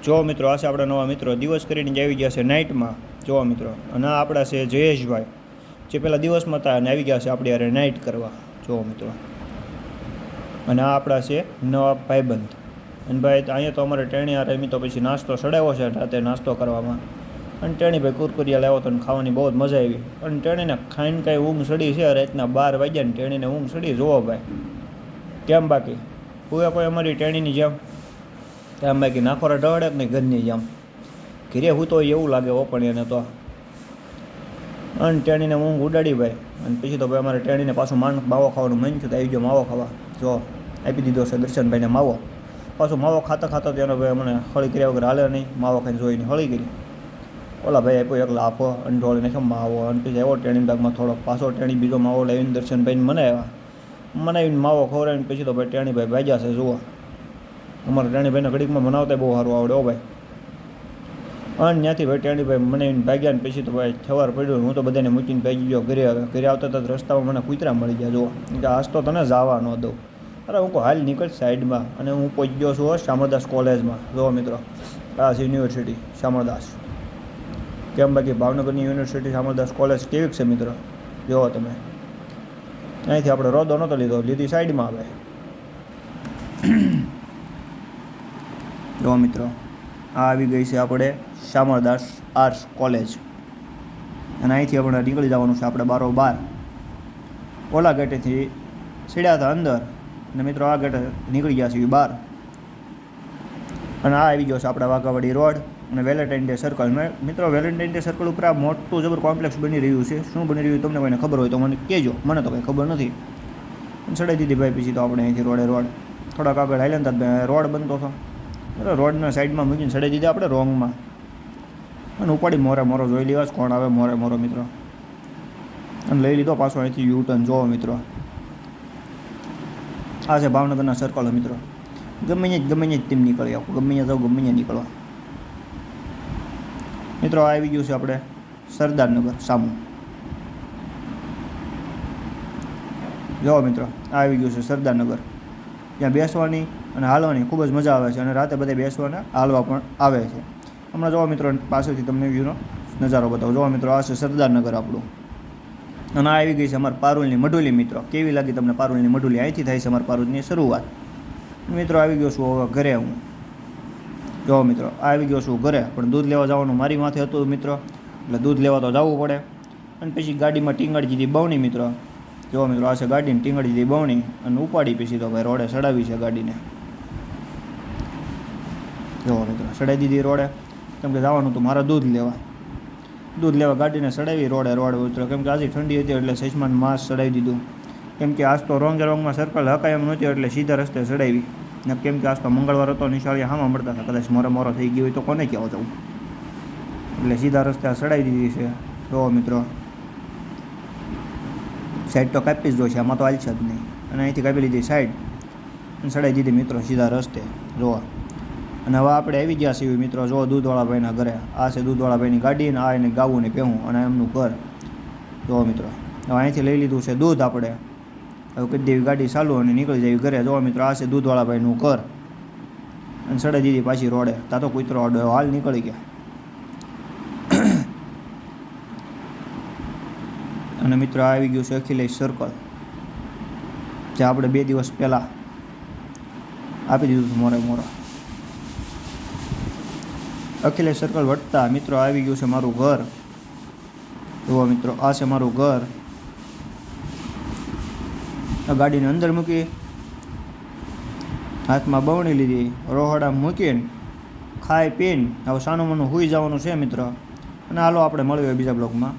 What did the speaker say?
જો મિત્રો આ છે આપણા નવા મિત્રો દિવસ કરીને જ આવી ગયા છે નાઇટમાં જોવા મિત્રો અને આ આપણા છે જયેશભાઈ જે પહેલાં દિવસમાં હતા અને આવી ગયા છે આપણે યારે નાઇટ કરવા જોવા મિત્રો અને આ આપણા છે નવા ભાઈબંધ અને ભાઈ અહીંયા તો અમારે ટેણી રમી તો પછી નાસ્તો ચડાવ્યો છે રાતે નાસ્તો કરવામાં અને ટેણીભાઈ કુરકુરિયા લાવ્યો હતો અને ખાવાની બહુ જ મજા આવી અને ટેણીને ખાઈને કાંઈ ઊંઘ સડી છે રાતના 12 વાગ્યા ને ટેણીને ઊંઘ સડી જોવો ભાઈ કેમ બાકી કોઈ કોઈ અમારી ટેણીની જેમ ત્યાં બાકી નાખોરા ઢળે નહીં ઘરની જેમ ઘીરે હું તો એવું લાગે પણ એને તો અને ટેણીને ઊંઘ ઉડાડી ભાઈ અને પછી તો ભાઈ અમારે ટેણીને પાછું માવો ખાવાનું મન થયું તો આવી ગયો માવો ખાવા જો આપી દીધો છે દર્શનભાઈને માવો પાછું માવો ખાતા ખાતા તેનો ભાઈ અમને હળી કર્યા વગર હાલે નહીં માવો ખાઈને જોઈને હળી કરી ઓલા ભાઈ આપ્યો એકલા આપો અને ઢોળીને કેમ માવો અને પછી આવ્યો ટેણી બેગમાં થોડો પાછો ટેણી બીજો માવો લાવીને દર્શનભાઈને મનાવીને માવો ખવડાવીને પછી તો ભાઈ ટેણીભાઈ ભાગ્યા છે જુઓ અમારા ટેણીભાઈને ઘડીકમાં બનાવતા બહુ સારું આવડે હો ભાઈ અને ત્યાંથી ભાઈ ટેણીભાઈ મનાવીને ભાગ્યા ને પછી તો ભાઈ સવાર પડ્યું હું તો બધાને મૂકીને ભાગી ગયો ઘરે આવતા તો રસ્તામાં મને કૂતરા મળી ગયા જુઓ કે આજ તો તને જવા ન દઉં અરે હું હાલ નીકળ સાઈડમાં અને હું પહોંચી ગયો છું શામળદાસ કોલેજમાં જુઓ મિત્રો આ છે યુનિવર્સિટી શામળદાસ કેમ બાકી ભાવનગરની યુનિવર્સિટી શામળદાસ કોલેજ કેવી છે મિત્રો જુઓ તમે અહીંથી આપણે રોદો નહોતો લીધી સાઈડમાં આવે જુઓ મિત્રો આ આવી ગઈ છે આપણે શામળદાસ આર્ટ્સ કોલેજ અને અહીંથી આપણે નીકળી જવાનું છે આપણે 12 ઓલા ગેટેથી સીડ્યા હતા અંદર અને મિત્રો આ ગેટે નીકળી ગયા છે બહાર અને આ આવી ગયો છે આપણા વાઘાવાડી રોડ અને વેલેન્ટાઇન ડે સર્કલ મિત્રો વેલેન્ટાઇન ડે સર્કલ ઉપર આ મોટું જબર કોમ્પ્લેક્સ બની રહ્યું છે શું બની રહ્યું તમને કોઈને ખબર હોય તો મને કહેજો મને તો કંઈ ખબર નથી ચડાવી દીધી ભાઈ પછી તો આપણે અહીંથી રોડ થોડાક આગળ હાલ્યા હતા રોડ બનતો હતો રોડના સાઈડમાં મૂકીને ચડાવી દીધા આપણે રોંગમાં અને ઉપાડી મોરો જોઈ લેવા કોણ આવે મોરો મિત્રો અને લઈ લીધો પાછો અહીંથી યુ ટર્ન જોવો મિત્રો આ છે ભાવનગરના સર્કલ મિત્રો ગમે જ તેમ નીકળી આવું ગમે ત્યાં જાવ ગમે ત્યાં નીકળવા મિત્રો આ આવી ગયું છે આપણે સરદારનગર સામું જોવો મિત્રો આ આવી ગયું છે સરદારનગર ત્યાં બેસવાની અને હાલવાની ખૂબ જ મજા આવે છે અને રાતે બધે બેસવાના હાલવા પણ આવે છે હમણાં જોવા મિત્રો પાસેથી તમને વ્યૂનો નજારો બતાવો જોવા મિત્રો આ છે સરદારનગર આપણું અને આ આવી ગઈ છે અમારા પારુલની મઢુલી મિત્રો કેવી લાગી તમને પારુલની મઢુલી અહીંથી થાય છે અમારા પારુલની શરૂઆત મિત્રો આવી ગયો છું હવે ઘરે હું જો મિત્રો આવી ગયો છું ઘરે પણ દૂધ લેવા જવાનું મારી માથે હતું મિત્રો એટલે દૂધ લેવા તો જવું પડે અને પછી ગાડીમાં ટીંગાડી દીધી બવણી મિત્રો જો મિત્રો આ છે ગાડીને ટીંગાડી દીધી બવણી અને ઉપાડી પછી તો ભાઈ રોડે ચડાવી છે ગાડીને જો મિત્રો ચડાવી દીધી રોડે કેમ કે જવાનું હતું મારા દૂધ લેવા ગાડીને ચડાવી રોડે ઉતરો કેમ કે આજે ઠંડી હતી એટલે સચમાન માસ ચડાવી દીધું કેમ કે આજ તો રોંગમાં સર્કલ હકાય એમ નહોતી એટલે સીધા રસ્તે ચડાવી ને કેમ કે આજ તો મંગળવાર હતો નિશાળીયા હામાં મળતા હતા કદાચ મોરો થઈ ગયો હોય તો કોને કહેવા જવું એટલે સીધા રસ્તે ચડાવી દીધી છે જો મિત્રો સાઈડ તો કાપી જ જોઈશે આમાં તો હાલશે જ નહીં અને અહીંથી કાપી લીધી સાઈડ અને ચડાવી દીધી મિત્રો સીધા રસ્તે જોવા અને હવે આપણે આવી ગયા છીએ મિત્રો જો દૂધવાળા ભાઈના ઘરે આ છે દૂધવાળા ભાઈની ગાડી અને આ એને ગાવું ને પહેવું અને એમનું ઘર જો મિત્રો હવે અહીંથી લઈ લીધું છે દૂધ આપણે હવે કરી દેવી ગાડી ચાલુ અને નીકળી જાય ઘરે જો મિત્રો આ છે દૂધવાળા ભાઈનું ઘર અને ચડાવી દીધી પાછી રોડે તા તો કૂતરો અડ્યો હાલ નીકળી ગયા અને મિત્રો આ આવી ગયું છે અખિલેશ સર્કલ જે આપણે 2 દિવસ પહેલાં આપી દીધું હતું મોરો અખિલેશ સર્કલ વટતા મિત્રો આવી ગયું છે મારું ઘર જુઓ મિત્રો આ છે મારું ઘર ગાડીને અંદર મૂકી હાથમાં બવણી લીધી રોહડા મૂકીને ખાઈ પીને હવે સાનું મનું સૂઈ જવાનું છે મિત્રો અને હાલો આપણે મળીએ બીજા બ્લોગમાં.